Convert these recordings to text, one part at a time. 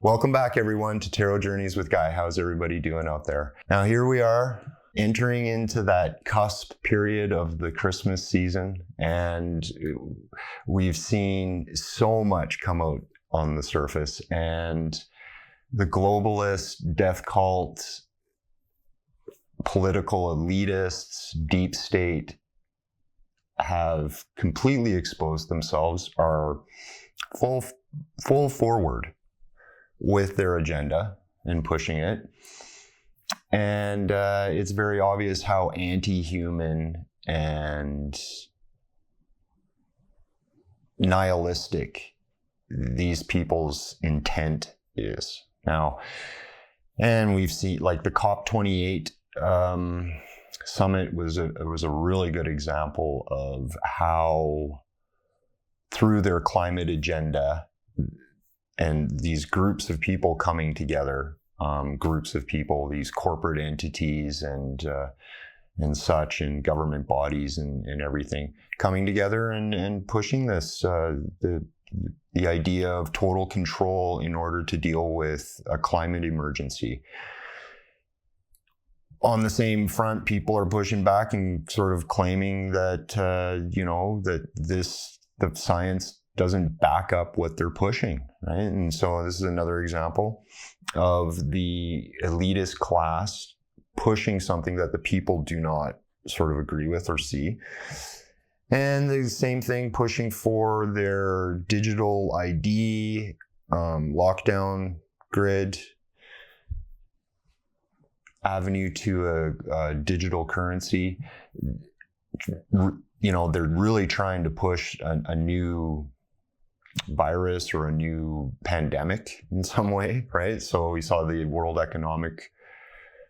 Welcome back, everyone, to Tarot Journeys with Guy. How's everybody doing out there? Now, here we are entering into that cusp period of the Christmas season, and we've seen so much come out on the surface, and the globalist, death cult, political elitists, deep state have completely exposed themselves, are full forward with their agenda and pushing it. And it's very obvious how anti-human and nihilistic these people's intent is. Now, and we've seen like the COP28 summit was a really good example of how through their climate agenda and these groups of people coming together, groups of people, these corporate entities and such, and government bodies and everything coming together and pushing this, the idea of total control in order to deal with a climate emergency. On the same front, people are pushing back and sort of claiming that, the science doesn't back up what they're pushing, right? And so this is another example of the elitist class pushing something that the people do not sort of agree with or see. And the same thing pushing for their digital ID, lockdown grid, avenue to a digital currency. They're really trying to push a new virus or a new pandemic in some way, right? So we saw the World Economic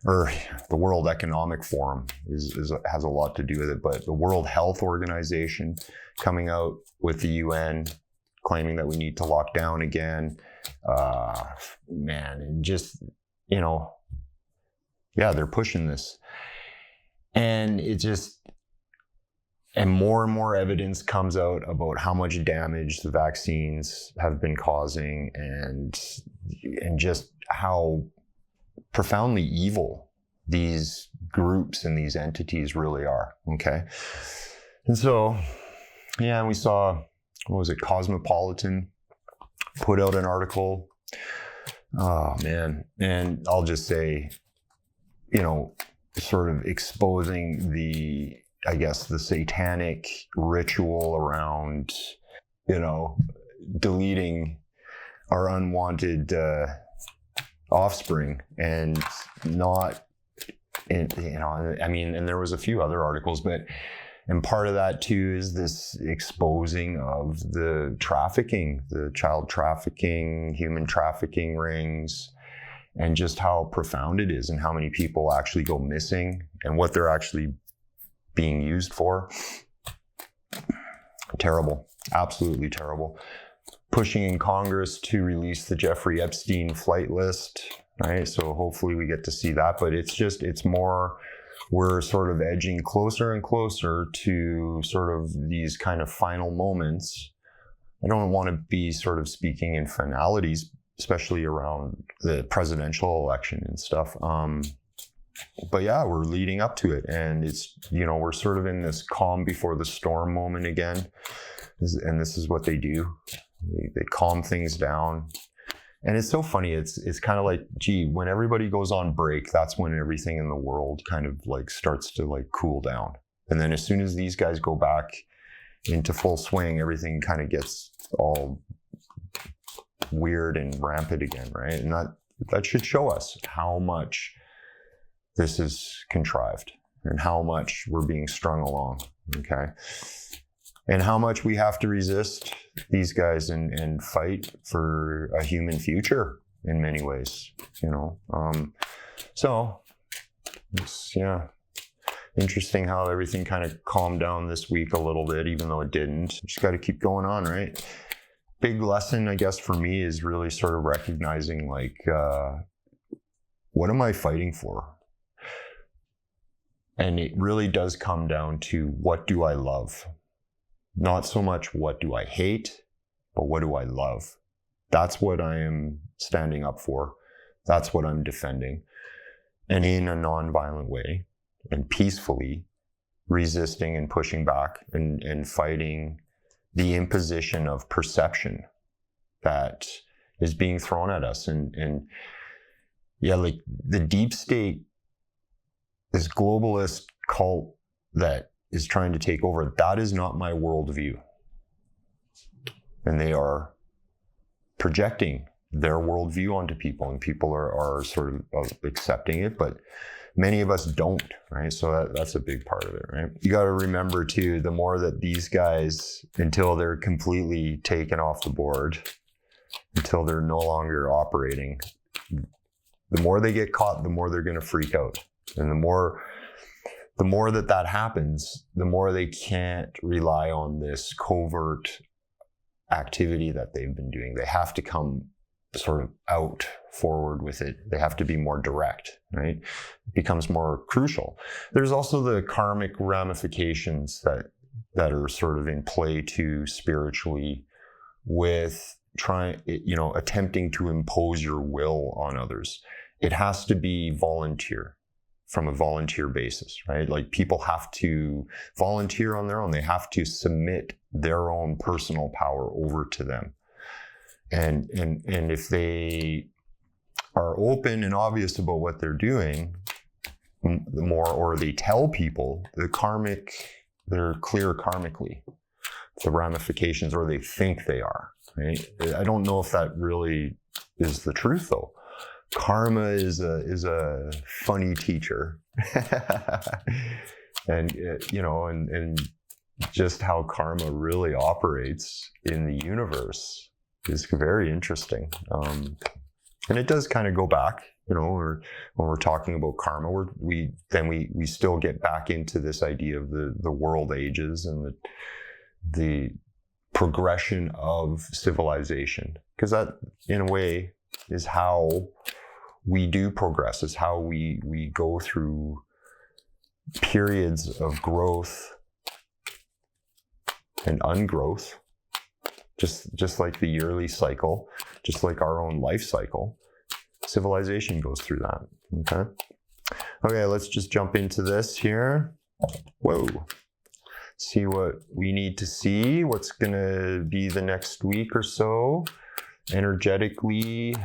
Forum has a lot to do with it, but the World Health Organization coming out with the UN claiming that we need to lock down again, and just, they're pushing this. And it just, and more evidence comes out about how much damage the vaccines have been causing and just how profoundly evil these groups and these entities really are, okay? And so, we saw, Cosmopolitan put out an article. Oh, man. And I'll just say, sort of exposing the satanic ritual around, deleting our unwanted offspring and not, and there was a few other articles, and part of that too is this exposing of the trafficking, the child trafficking, human trafficking rings, and just how profound it is and how many people actually go missing and what they're actually being used for. Terrible, absolutely terrible. Pushing in Congress to release the Jeffrey Epstein flight list, right? So hopefully we get to see that, but it's more, we're sort of edging closer and closer to sort of these kind of final moments. I don't want to be sort of speaking in finalities, especially around the presidential election and stuff. But we're leading up to it, and it's, we're sort of in this calm before the storm moment again. And this is what they do. They calm things down. And it's so funny. It's kind of like, when everybody goes on break, that's when everything in the world kind of like starts to like cool down. And then as soon as these guys go back into full swing, everything kind of gets all weird and rampant again, right? And that should show us how much this is contrived and how much we're being strung along, okay? And how much we have to resist these guys and fight for a human future in many ways, So it's, interesting how everything kind of calmed down this week a little bit, even though it didn't. Just got to keep going on, right? Big lesson, I guess, for me is really sort of recognizing, like, what am I fighting for? And it really does come down to, what do I love? Not so much what do I hate, but what do I love? That's what I am standing up for. That's what I'm defending. And in a nonviolent way and peacefully resisting and pushing back and fighting the imposition of perception that is being thrown at us. And yeah, like the deep state, this globalist cult that is trying to take over, that is not my worldview. And they are projecting their worldview onto people, and people are sort of accepting it, but many of us don't, right? So that's a big part of it, right? You got to remember too, the more that these guys, until they're completely taken off the board, until they're no longer operating, the more they get caught, the more they're going to freak out. And the more that happens, the more they can't rely on this covert activity that they've been doing. They have to come sort of out forward with it. They have to be more direct, right? It becomes more crucial. There's also the karmic ramifications that are sort of in play too spiritually, with attempting to impose your will on others. It has to be volunteer, from a volunteer basis, right? Like people have to volunteer on their own. They have to submit their own personal power over to them. And if they are open and obvious about what they're doing, the more, or they tell people, they're clear karmically, the ramifications, or they think they are, right? I don't know if that really is the truth though. Karma is a funny teacher. and just how karma really operates in the universe is very interesting. And it does kind of go back, when we're talking about karma, we still get back into this idea of the world ages and the progression of civilization, because that in a way is how we do progress, is how we go through periods of growth and ungrowth, just like the yearly cycle, just like our own life cycle. Civilization goes through that. Okay, let's just jump into this here. Whoa. See what we need to see, what's gonna be the next week or so, energetically,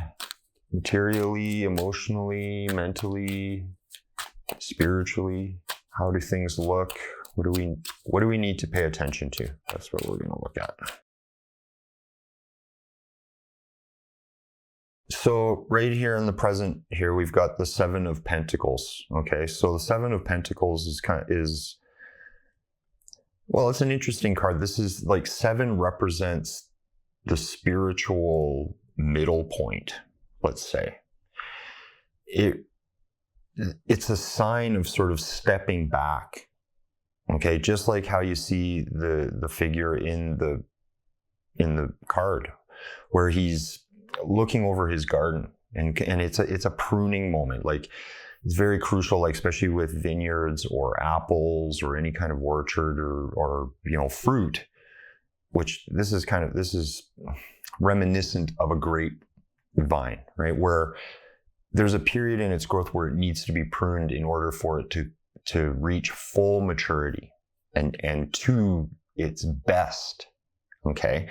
materially, emotionally, mentally, spiritually. How do things look? What do we need to pay attention to? That's what we're going to look at. So right here in the present here, we've got the Seven of Pentacles. Okay, so the Seven of Pentacles is well, it's an interesting card. This is like 7 represents the spiritual middle point, let's say. It's a sign of sort of stepping back. Okay, just like how you see the figure in the card, where he's looking over his garden, and it's a pruning moment. Like, it's very crucial, like especially with vineyards or apples or any kind of orchard or fruit, which this is reminiscent of a grapevine, right? Where there's a period in its growth where it needs to be pruned in order for it to reach full maturity and to its best. Okay.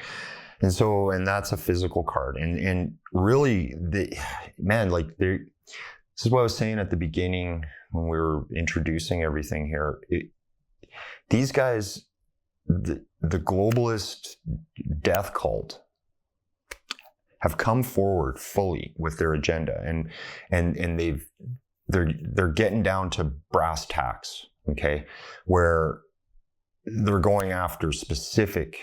And that's a physical card. And really this is what I was saying at the beginning when we were introducing everything here. These guys, the globalist death cult, have come forward fully with their agenda, and they're getting down to brass tacks, okay, where they're going after specific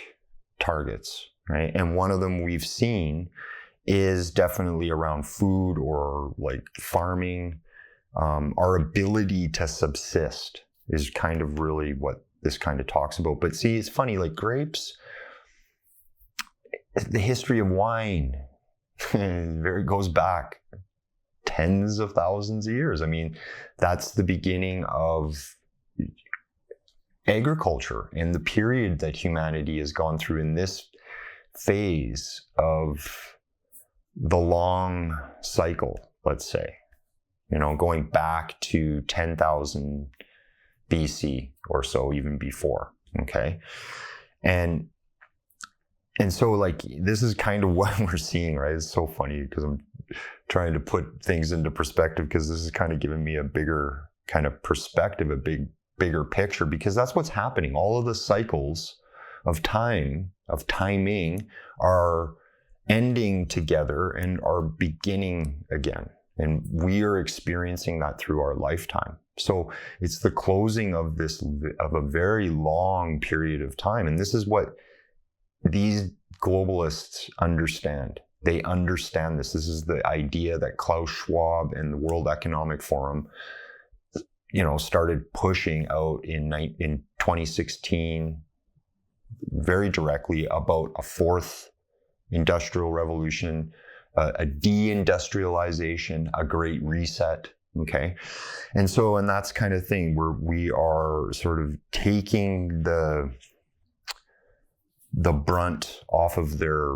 targets, right? And one of them we've seen is definitely around food or like farming. Our ability to subsist is kind of really what this kind of talks about. But see, it's funny, like grapes, the history of wine goes back tens of thousands of years. I mean, that's the beginning of agriculture and the period that humanity has gone through in this phase of the long cycle, let's say, going back to 10,000 BC or so, even before. Okay. And so like, this is kind of what we're seeing, right? It's so funny because I'm trying to put things into perspective, because this is kind of giving me a bigger kind of perspective, bigger picture, because that's what's happening. All of the cycles of timing are ending together and are beginning again. And we are experiencing that through our lifetime. So it's the closing of a very long period of time. And this is what these globalists understand. They understand this. This is the idea that Klaus Schwab and the World Economic Forum, started pushing out in 2016 very directly about a fourth industrial revolution, a deindustrialization, a great reset. Okay. And that's kind of thing where we are sort of taking the brunt off of their,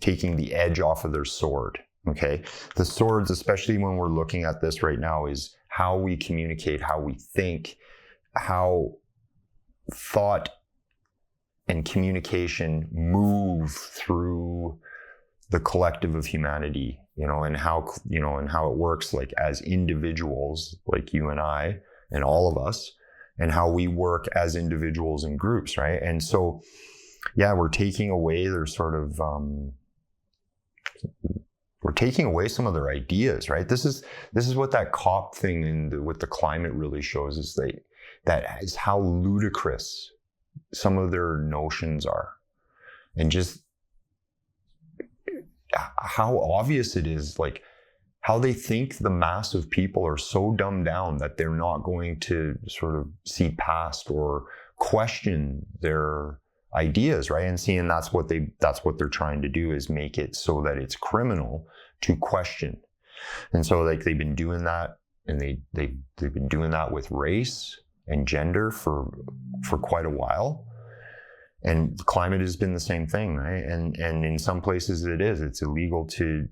taking the edge off of their sword. Okay. The swords, especially when we're looking at this right now, is how we communicate, how we think, how thought and communication move through the collective of humanity, and how it works, like as individuals, like you and I and all of us, and how we work as individuals and groups, right? And so, yeah, we're taking away their sort of, we're taking away some of their ideas, right? This is what that COP thing with the climate really shows, is that is how ludicrous some of their notions are, and just how obvious it is, like how they think the mass of people are so dumbed down that they're not going to sort of see past or question their ideas, right? And that's what they're trying to do, is make it so that it's criminal to question. And so like they've been doing that, and they've been doing that with race and gender for quite a while. And climate has been the same thing, right? And in some places it's illegal to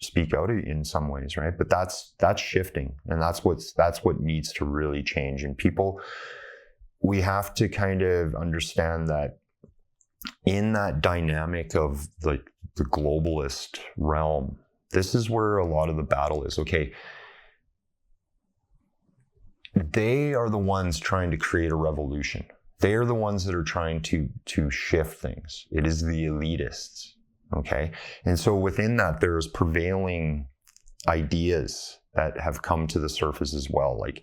speak out in some ways, right? But that's shifting, and that's what needs to really change. And people, we have to kind of understand that in that dynamic of the globalist realm, this is where a lot of the battle is. Okay, they are the ones trying to create a revolution. They are the ones that are trying to shift things. It is the elitists, okay? And so within that, there's prevailing ideas that have come to the surface as well. Like,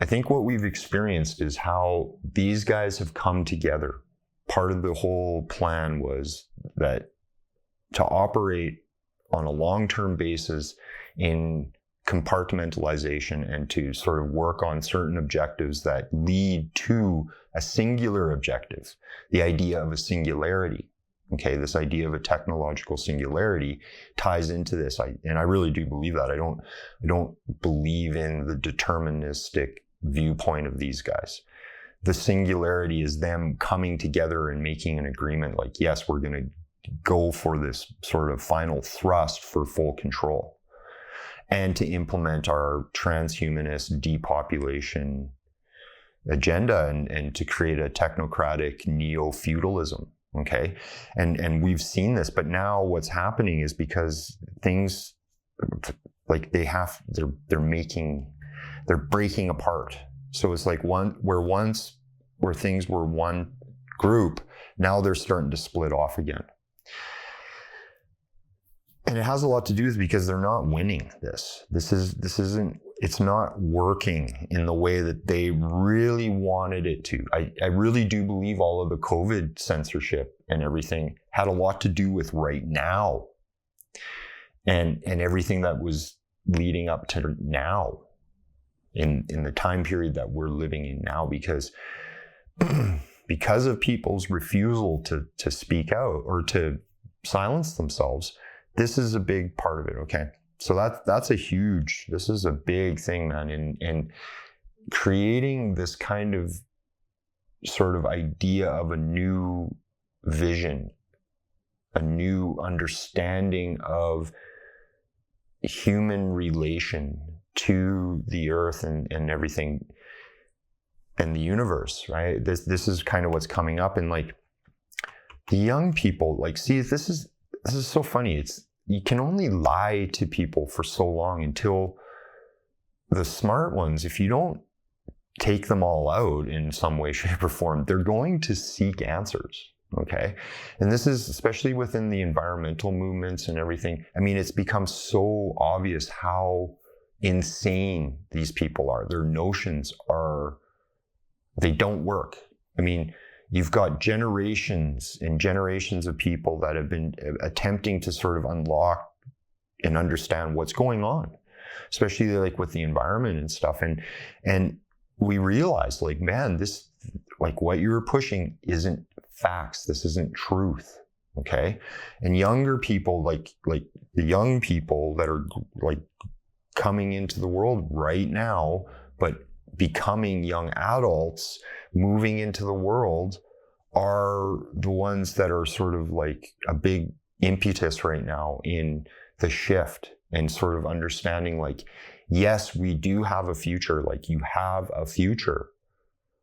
I think what we've experienced is how these guys have come together. Part of the whole plan was that to operate on a long-term basis in compartmentalization, and to sort of work on certain objectives that lead to a singular objective, the idea of a singularity. Okay, this idea of a technological singularity ties into this, and I really do believe that. I don't believe in the deterministic viewpoint of these guys. The singularity is them coming together and making an agreement, like, yes, we're going to go for this sort of final thrust for full control, and to implement our transhumanist depopulation agenda, and to create a technocratic neo-feudalism. Okay. And we've seen this, but now what's happening is, because things like they're breaking apart. So it's like where things were one group, now they're starting to split off again. And it has a lot to do with, because they're not winning this. It's not working in the way that they really wanted it to. I really do believe all of the COVID censorship and everything had a lot to do with right now, and everything that was leading up to now, in the time period that we're living in now, because of people's refusal to speak out or to silence themselves. This is a big part of it, okay? So this is a big thing, man, in creating this kind of sort of idea of a new vision, a new understanding of human relation to the earth and everything and the universe, right? This is kind of what's coming up. And like the young people, like, see, this is so funny. You can only lie to people for so long until the smart ones, if you don't take them all out in some way, shape, or form, they're going to seek answers. Okay. And this is especially within the environmental movements and everything. I mean, it's become so obvious how insane these people are. Their notions they don't work. I mean, you've got generations and generations of people that have been attempting to sort of unlock and understand what's going on, especially like with the environment and stuff. And we realized, like, man, this, like, what you're pushing isn't facts. This isn't truth. Okay. And younger people, like the young people that are like coming into the world right now, but becoming young adults, moving into the world, are the ones that are sort of like a big impetus right now in the shift and sort of understanding, like, yes, we do have a future. Like, you have a future.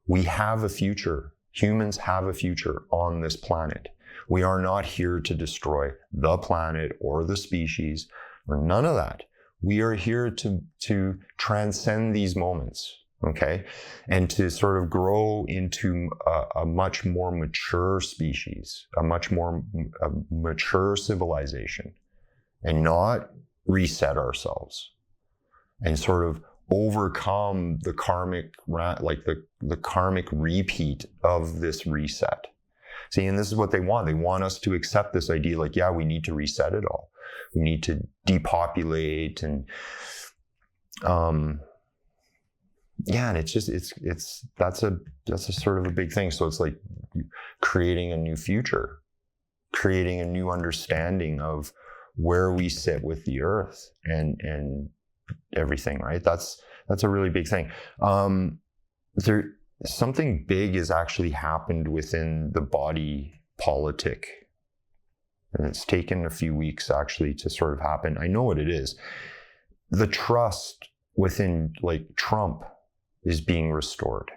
We have a future. Humans have a future on this planet. We are not here to destroy the planet or the species or none of that. We are here to transcend these moments, okay? And to sort of grow into a much more mature species, a much more mature civilization, and not reset ourselves and sort of overcome the karmic, like the karmic repeat of this reset. See, and this is what they want. They want us to accept this idea, like, yeah, we need to reset it all. We need to depopulate and, yeah, and it's just, that's a sort of a big thing. So it's like creating a new future, creating a new understanding of where we sit with the earth and everything, right? That's a really big thing. Something big has actually happened within the body politic. And it's taken a few weeks actually to sort of happen. I know what it is. The trust within, like, Trump is being restored.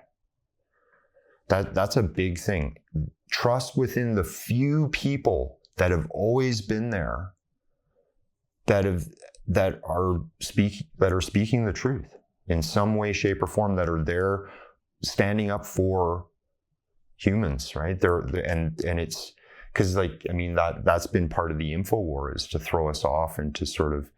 That's a big thing. Trust within the few people that have always been there, that are speaking the truth in some way, shape, or form, that are there standing up for humans, right? And it's because, like, I mean, that's been part of the info war, is to throw us off and to sort of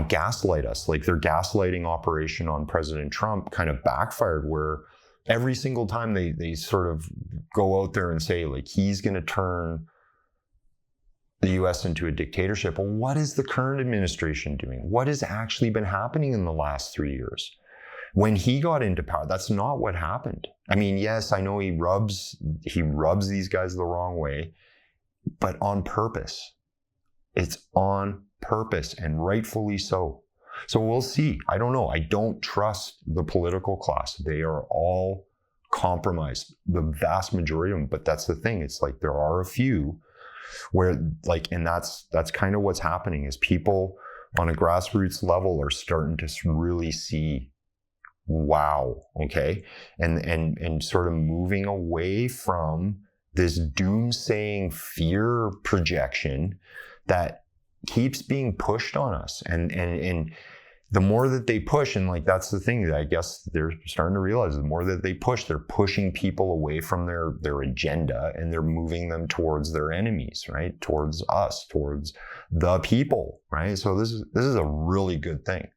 gaslight us. Like, their gaslighting operation on President Trump kind of backfired, where every single time they sort of go out there and say, like, he's going to turn the US into a dictatorship. Well, what is the current administration doing? What has actually been happening in the last 3 years? When he got into power, that's not what happened. I mean, yes, I know he rubs these guys the wrong way, but on purpose. It's on purpose, and rightfully so. So we'll see. I don't know. I don't trust the political class. They are all compromised, the vast majority of them. But that's the thing. It's like there are a few where, like, and that's kind of what's happening, is people on a grassroots level are starting to really see, wow, okay, and sort of moving away from this doomsaying fear projection that keeps being pushed on us. And the more that they push, and like, that's the thing that I guess they're starting to realize, the more that they push, they're pushing people away from their agenda, and they're moving them towards their enemies, right? Towards us, towards the people, right? So this is a really good thing.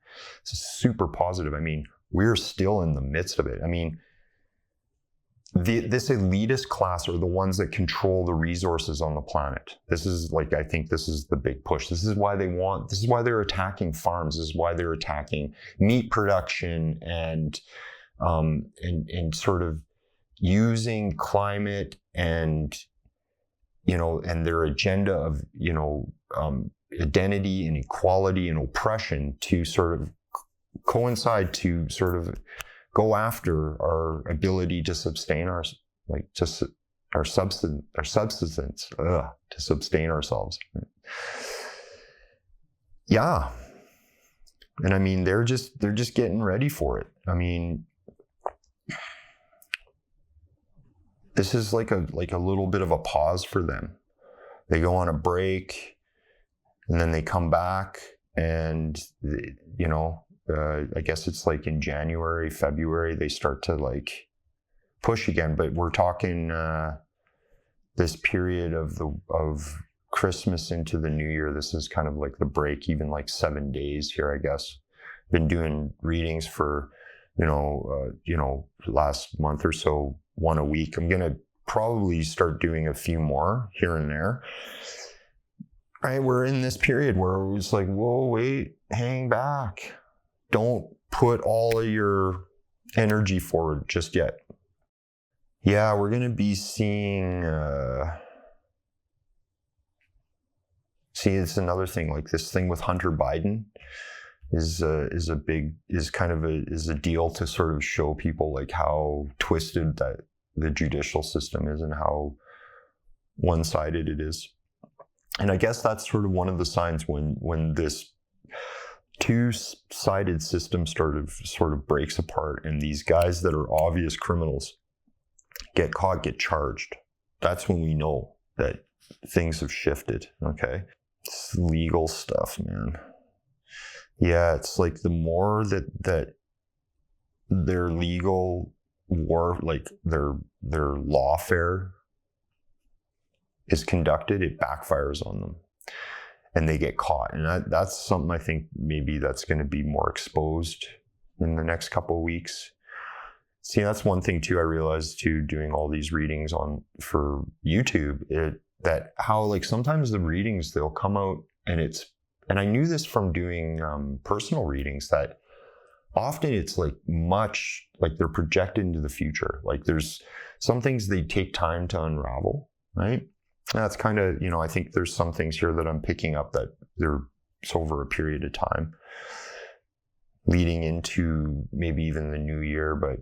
It's super positive. I mean, we're still in the midst of it. I mean, this elitist class are the ones that control the resources on the planet. This is, like, I think this is the big push. This is why they're attacking farms. This is why they're attacking meat production and sort of using climate and their agenda of, identity and equality and oppression to sort of coincide, to sort of go after our ability to sustain our subsistence to sustain ourselves. Yeah. And I mean, they're just getting ready for it. I mean, this is like a little bit of a pause for them. They go on a break and then they come back, and you know, I guess it's like in January, February, they start to like push again. But we're talking this period of Christmas into the New Year. This is kind of like the break, even like 7 days here, I guess. Been doing readings for, last month or so, one a week. I'm gonna probably start doing a few more here and there. Right, we're in this period where it's like, whoa, wait, hang back. Don't put all of your energy forward just yet. Yeah, we're going to be seeing, see, it's another thing, like this thing with Hunter Biden is a deal to sort of show people like how twisted that the judicial system is and how one-sided it is. And I guess that's sort of one of the signs when this two-sided system sort of breaks apart, and these guys that are obvious criminals get caught, get charged. That's when we know that things have shifted, okay? It's legal stuff, man. Yeah, it's like the more that their legal war, like their lawfare is conducted, it backfires on them and they get caught. And that's something I think maybe that's going to be more exposed in the next couple of weeks. See, that's one thing too I realized too, doing all these readings for YouTube, that how like sometimes the readings, they'll come out and I knew this from doing personal readings, that often it's like much like they're projected into the future. Like there's some things they take time to unravel, right? And that's kind of, I think there's some things here that I'm picking up that it's over a period of time leading into maybe even the new year, but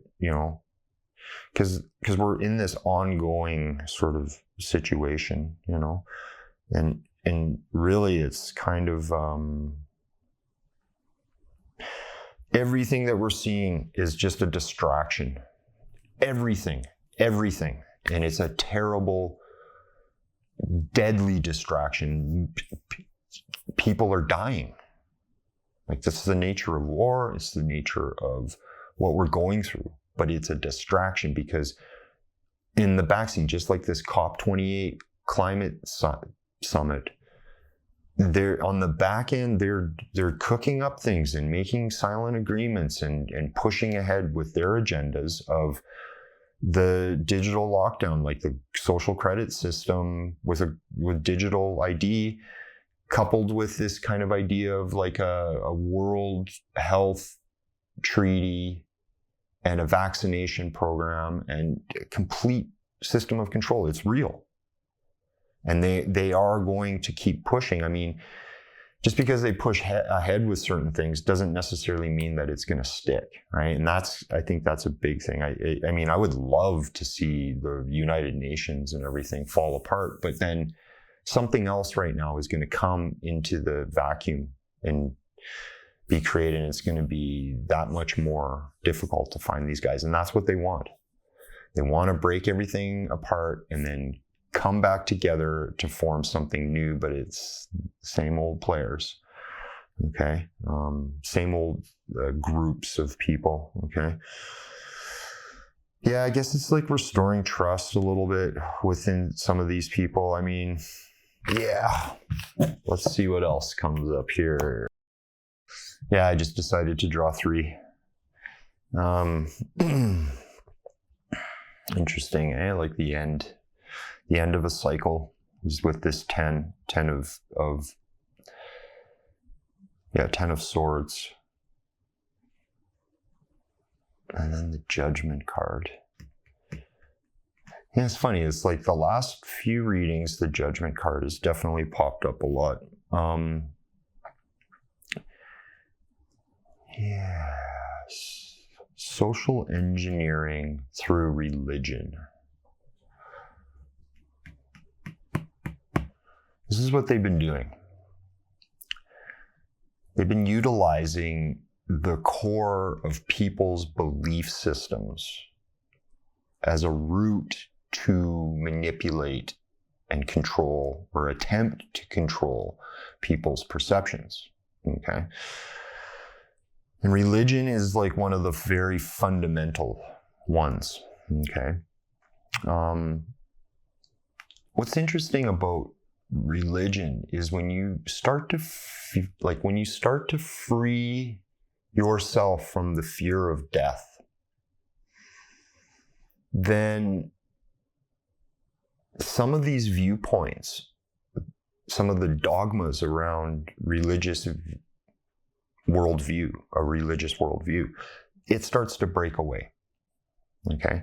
because we're in this ongoing sort of situation, and really it's kind of everything that we're seeing is just a distraction. Everything, and it's a terrible, deadly distraction. People are dying. Like, this is the nature of war. It's the nature of what we're going through. But it's a distraction because in the backseat, just like this COP28 climate summit, they're on the back end, they're cooking up things and making silent agreements and pushing ahead with their agendas of the digital lockdown, like the social credit system with digital ID, coupled with this kind of idea of like a world health treaty and a vaccination program and a complete system of control. It's real. And they are going to keep pushing. I mean, just because they push ahead with certain things doesn't necessarily mean that it's going to stick, right? And I think that's a big thing. I mean, I would love to see the United Nations and everything fall apart, but then something else right now is going to come into the vacuum and be created, and it's going to be that much more difficult to find these guys. And that's what they want. They want to break everything apart and then come back together to form something new, but it's same old players, okay? Same old groups of people, okay? Yeah, I guess it's like restoring trust a little bit within some of these people. I mean, yeah. Let's see what else comes up here. Yeah, I just decided to draw 3. Interesting, eh? Like the end of a cycle is with this 10 of swords. And then the Judgment card. Yeah, it's funny. It's like the last few readings, the Judgment card has definitely popped up a lot. Yes. Social engineering through religion. This is what they've been doing. They've been utilizing the core of people's belief systems as a route to manipulate and control, or attempt to control, people's perceptions. Okay? And religion is like one of the very fundamental ones. Okay? What's interesting about religion is when you start to free yourself from the fear of death, then some of these viewpoints, some of the dogmas around religious worldview, it starts to break away. Okay?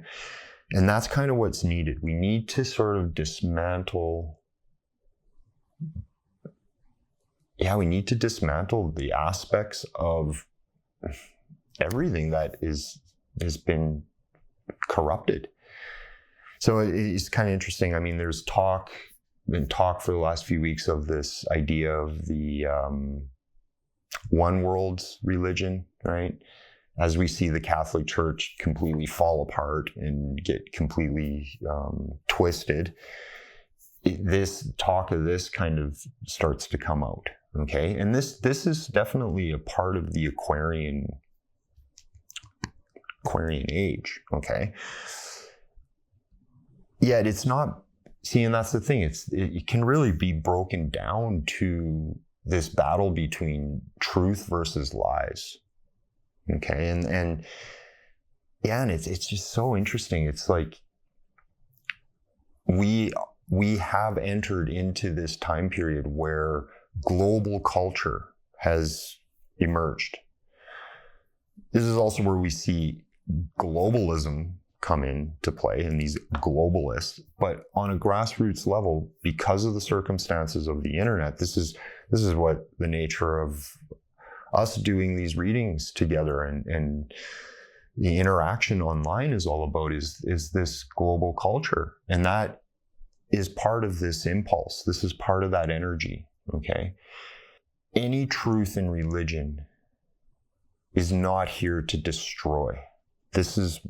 And that's kind of what's needed. We need to sort of dismantle the aspects of everything that has been corrupted. So it's kind of interesting. I mean, there's been talk for the last few weeks of this idea of the one world religion, right? As we see the Catholic Church completely fall apart and get completely twisted, this talk of this kind of starts to come out, okay? And this is definitely a part of the Aquarian age, okay? Yet it's not, and that's the thing, it can really be broken down to this battle between truth versus lies. Okay, and it's just so interesting. It's like we have entered into this time period where global culture has emerged. This is also where we see globalism come into play, and these globalists, but on a grassroots level, because of the circumstances of the internet, this is what the nature of us doing these readings together and the interaction online is all about, is this global culture. And that is part of this impulse. This is part of that energy, okay? Any truth in religion is not here to destroy. This is,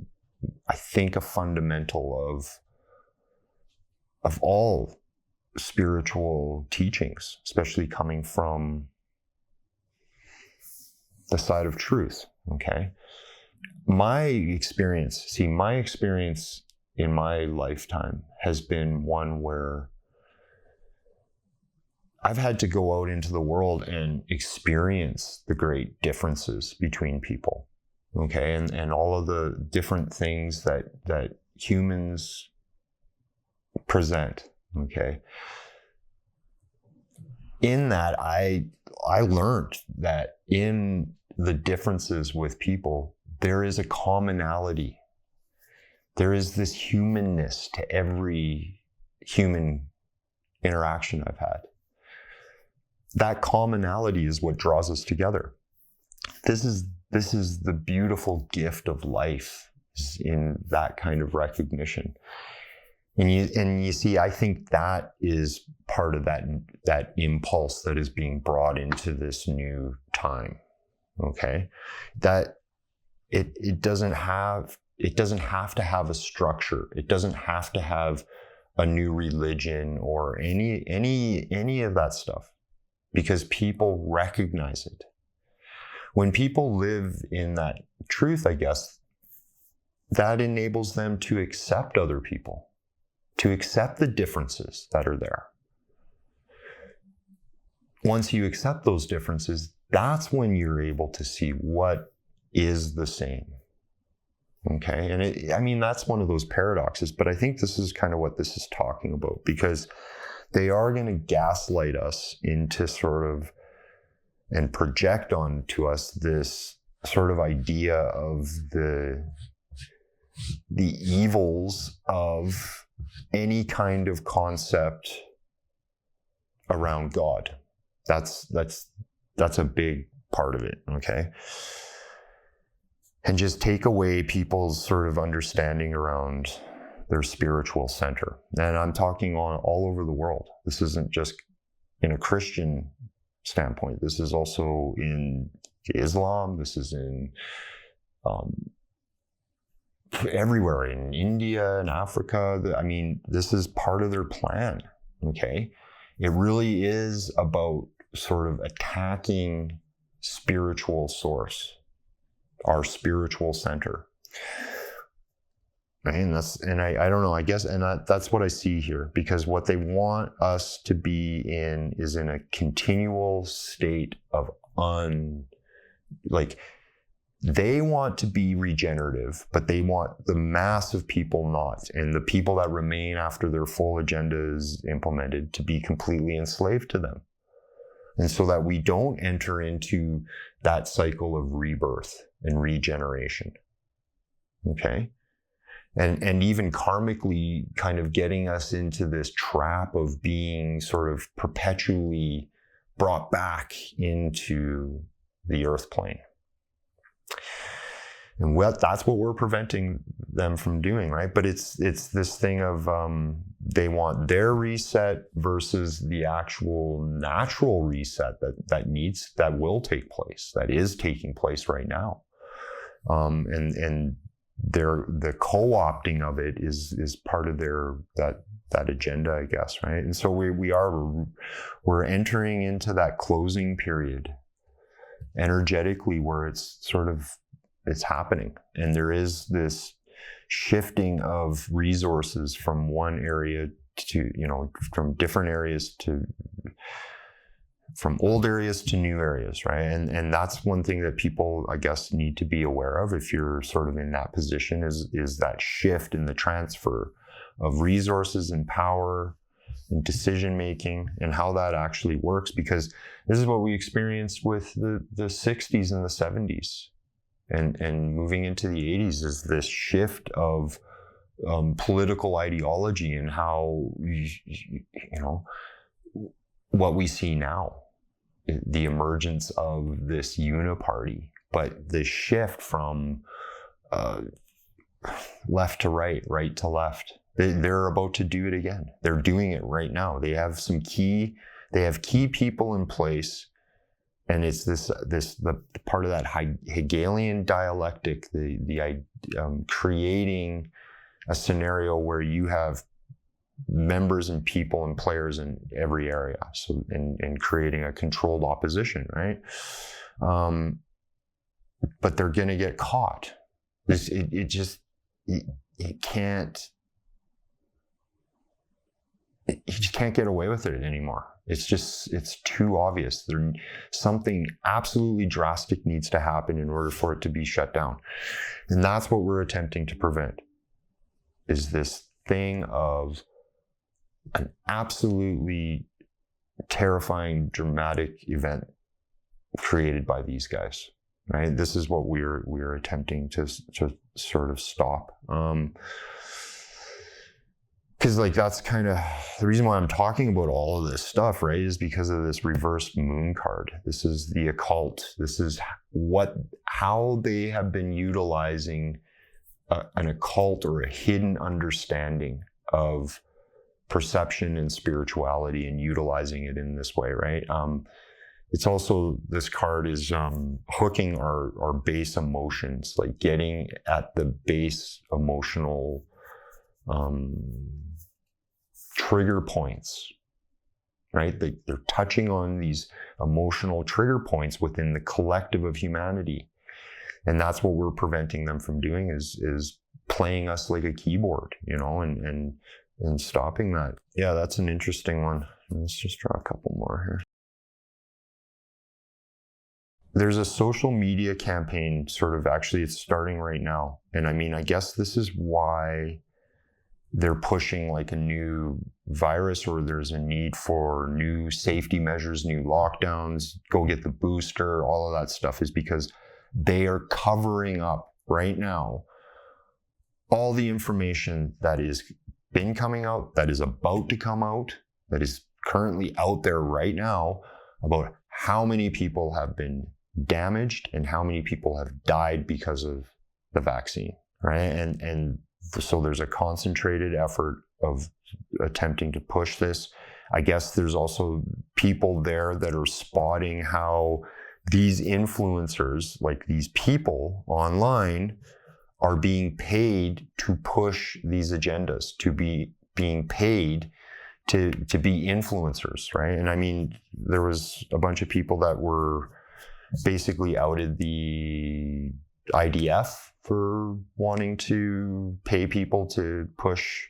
I think, a fundamental of all spiritual teachings, especially coming from the side of truth, okay? My experience in my lifetime has been one where I've had to go out into the world and experience the great differences between people, okay? And all of the different things that humans present, okay? In that, I learned that in the differences with people, there is a commonality. There is this humanness to every human interaction I've had. That commonality is what draws us together. This is the beautiful gift of life, in that kind of recognition. And you see, I think that is part of that impulse that is being brought into this new time. Okay, that it doesn't have to have a structure. It doesn't have to have a new religion or any of that stuff, because people recognize it. When people live in that truth, I guess, that enables them to accept other people, to accept the differences that are there. Once you accept those differences, that's when you're able to see what is the same. Okay, and that's one of those paradoxes, but I think this is kind of what this is talking about, because they are going to gaslight us into sort of, and project onto us this sort of idea of the evils of any kind of concept around God. That's a big part of it, okay? And just take away people's sort of understanding around their spiritual center. And I'm talking all over the world. This isn't just in a Christian standpoint. This is also in Islam. This is in everywhere, in India and Africa. I mean, this is part of their plan, okay? It really is about sort of attacking spiritual source, our spiritual center. Right? And I don't know, I guess, and that's what I see here, because what they want us to be in is in a continual state of they want to be regenerative, but they want the mass of people not, and the people that remain after their full agenda is implemented to be completely enslaved to them. And so that we don't enter into that cycle of rebirth and regeneration. Okay? And even karmically kind of getting us into this trap of being sort of perpetually brought back into the earth plane. And that's what we're preventing them from doing, right? But it's this thing of they want their reset versus the actual natural reset that will take place, that is taking place right now. And the co-opting of it is part of that agenda, I guess, right? And so we're entering into that closing period energetically, where it's happening, and there is this shifting of resources from one area to, from different areas from old areas to new areas, right? And that's one thing that people, I guess, need to be aware of if you're sort of in that position, is that shift in the transfer of resources and power and decision making, and how that actually works, because this is what we experienced with the 60s and the 70s. And moving into the 80s is this shift of political ideology, and how, what we see now, the emergence of this uniparty, but the shift from left to right, right to left. They're about to do it again. They're doing it right now. They have key people in place. And it's the part of that Hegelian dialectic, creating a scenario where you have members and people and players in every area. So, and creating a controlled opposition, right? But they're going to get caught. You just can't get away with it anymore. It's too obvious. Something absolutely drastic needs to happen in order for it to be shut down. And that's what we're attempting to prevent, is this thing of an absolutely terrifying, dramatic event created by these guys, right? This is what we're attempting to sort of stop. Because that's kind of the reason why I'm talking about all of this stuff, right? Is because of this reversed moon card. This is the occult. This is how they have been utilizing an occult or a hidden understanding of perception and spirituality, and utilizing it in this way, right? It's also, this card is hooking our base emotions, like getting at the base emotional trigger points, right? They're touching on these emotional trigger points within the collective of humanity. And that's what we're preventing them from doing, is playing us like a keyboard, and stopping that. Yeah, that's an interesting one. Let's just draw a couple more here. There's a social media campaign, it's starting right now. And I mean, I guess this is why they're pushing like a new virus, or there's a need for new safety measures, new lockdowns, go get the booster, all of that stuff, is because they are covering up right now all the information that is been coming out, that is about to come out, that is currently out there right now, about how many people have been damaged and how many people have died because of the vaccine, right? And so there's a concentrated effort of attempting to push this. I guess there's also people there that are spotting how these influencers, like these people online, are being paid to push these agendas, to be being paid to be influencers, right? And I mean, there was a bunch of people that were basically outed the IDF for wanting to pay people to push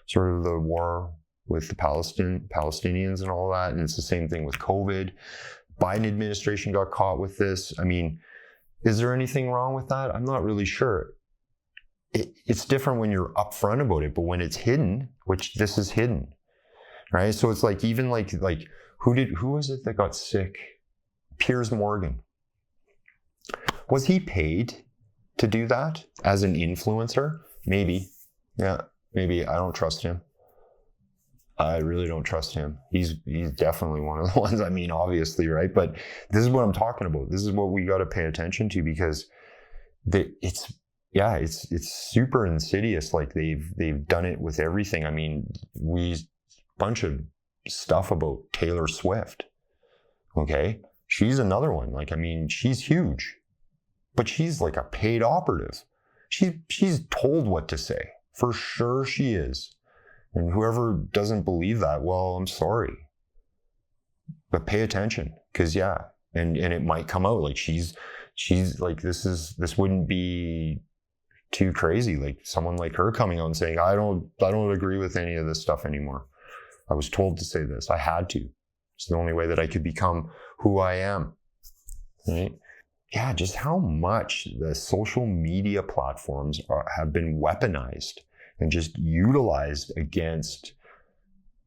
sort of the war with the Palestinians and all that. And it's the same thing with COVID. Biden administration got caught with this. I mean, is there anything wrong with that? I'm not really sure. It's different when you're upfront about it, but when it's hidden, which this is hidden, right? So it's like, even like who was it that got sick? Piers Morgan. Was he paid to do that as an influencer? Maybe. Yeah, maybe. I don't trust him. I really don't trust him. He's definitely one of the ones, I mean, obviously, right? But this is what I'm talking about. This is what we got to pay attention to, because it's super insidious. Like they've done it with everything. I mean, bunch of stuff about Taylor Swift. Okay. She's another one. Like, I mean, she's huge, but she's like a paid operative. She's told what to say. For sure she is. And whoever doesn't believe that, well, I'm sorry. But pay attention, because and it might come out like she's like, this wouldn't be too crazy. Like someone like her coming out and saying, I don't agree with any of this stuff anymore. I was told to say this. I had to. It's the only way that I could become who I am. Right? Yeah, just how much the social media platforms have been weaponized and just utilized against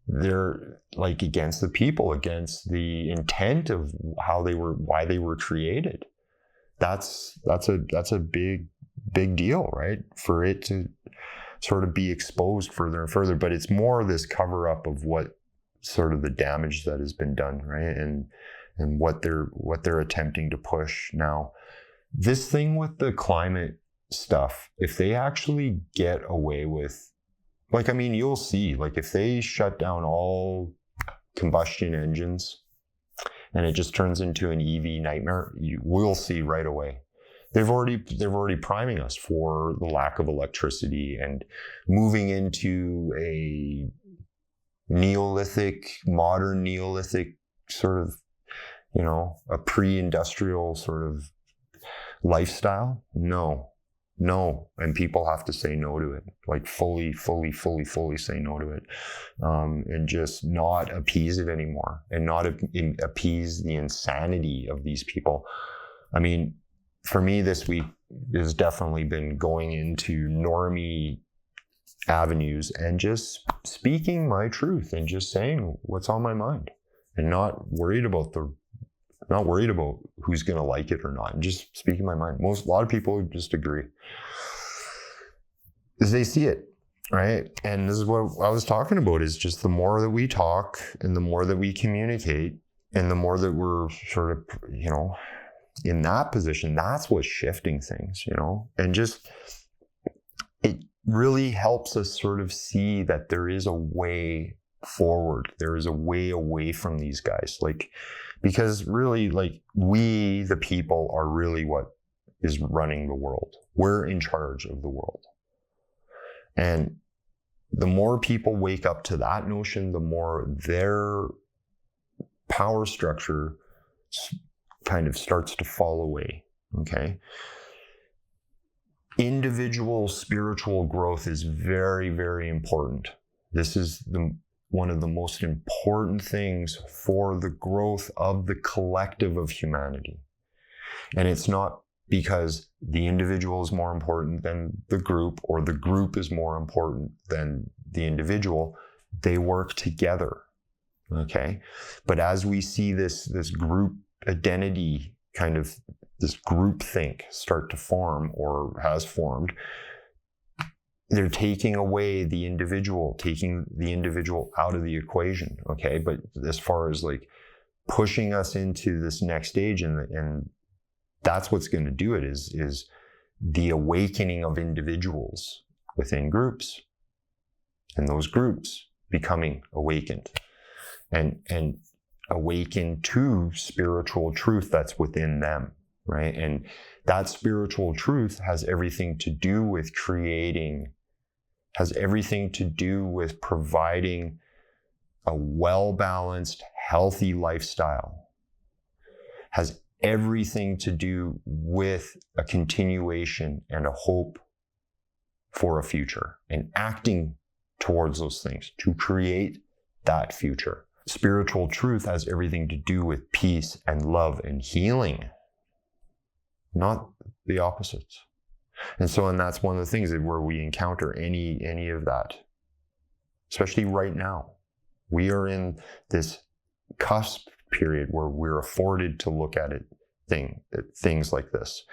against the people, against the intent of why they were created. That's a big deal, right? For it to sort of be exposed further and further, but it's more this cover up of what sort of the damage that has been done, right? And what they're attempting to push now. This thing with the climate stuff, if they actually get away with, like, I mean, you'll see, like, if they shut down all combustion engines and it just turns into an EV nightmare, we'll see right away. They're already priming us for the lack of electricity and moving into a modern Neolithic sort of, a pre-industrial sort of lifestyle. No. And people have to say no to it, like fully say no to it, and just not appease it anymore, and not appease the insanity of these people. I mean, for me this week has definitely been going into normie avenues and just speaking my truth and just saying what's on my mind, and not worried about who's going to like it or not, and just speaking my mind. A lot of people just agree because they see it, right? And this is what I was talking about, is just the more that we talk and the more that we communicate and the more that we're sort of, in that position, that's what's shifting things, and just, it really helps us sort of see that there is a way forward. There is a way away from these guys. Like, because really, like, we, the people, are really what is running the world. We're in charge of the world. And the more people wake up to that notion, the more their power structure kind of starts to fall away. Okay. Individual spiritual growth is very, very important. This is one of the most important things for the growth of the collective of humanity. And it's not because the individual is more important than the group, or the group is more important than the individual. They work together. Okay. But as we see this group identity, kind of this group think start to form, or has formed, they're taking away the individual, taking the individual out of the equation. Okay. But as far as like pushing us into this next stage, and that's what's going to do it, is the awakening of individuals within groups, and those groups becoming awakened. and awaken to spiritual truth that's within them, right? And that spiritual truth has everything to do with creating, has everything to do with providing a well-balanced, healthy lifestyle, has everything to do with a continuation and a hope for a future, and acting towards those things to create that future. Spiritual truth has everything to do with peace and love and healing, not the opposites. And that's one of the things that where we encounter any of that, especially right now. We are in this cusp period where we're afforded to look at things like this.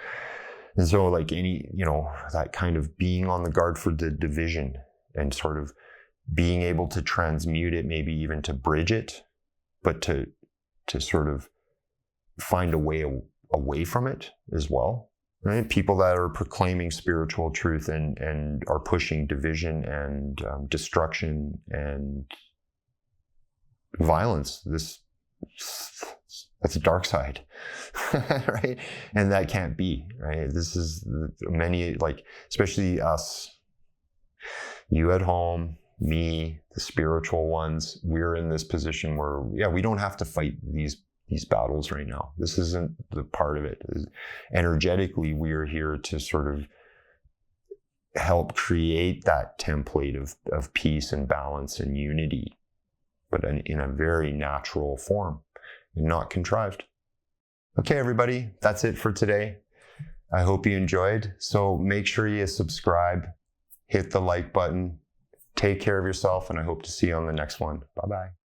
And so like that kind of being on the guard for the division and sort of being able to transmute it, maybe even to bridge it, but to sort of find a way away from it as well, right? People that are proclaiming spiritual truth and are pushing division and destruction and violence, that's a dark side, right? And that can't be, right? This is many, like, especially us, you at home, me, the spiritual ones, we're in this position where, we don't have to fight these battles right now. This isn't the part of it. Energetically, we are here to sort of help create that template of peace and balance and unity, but in a very natural form and not contrived. Okay, everybody, that's it for today. I hope you enjoyed. So make sure you subscribe, hit the like button, take care of yourself, and I hope to see you on the next one. Bye-bye.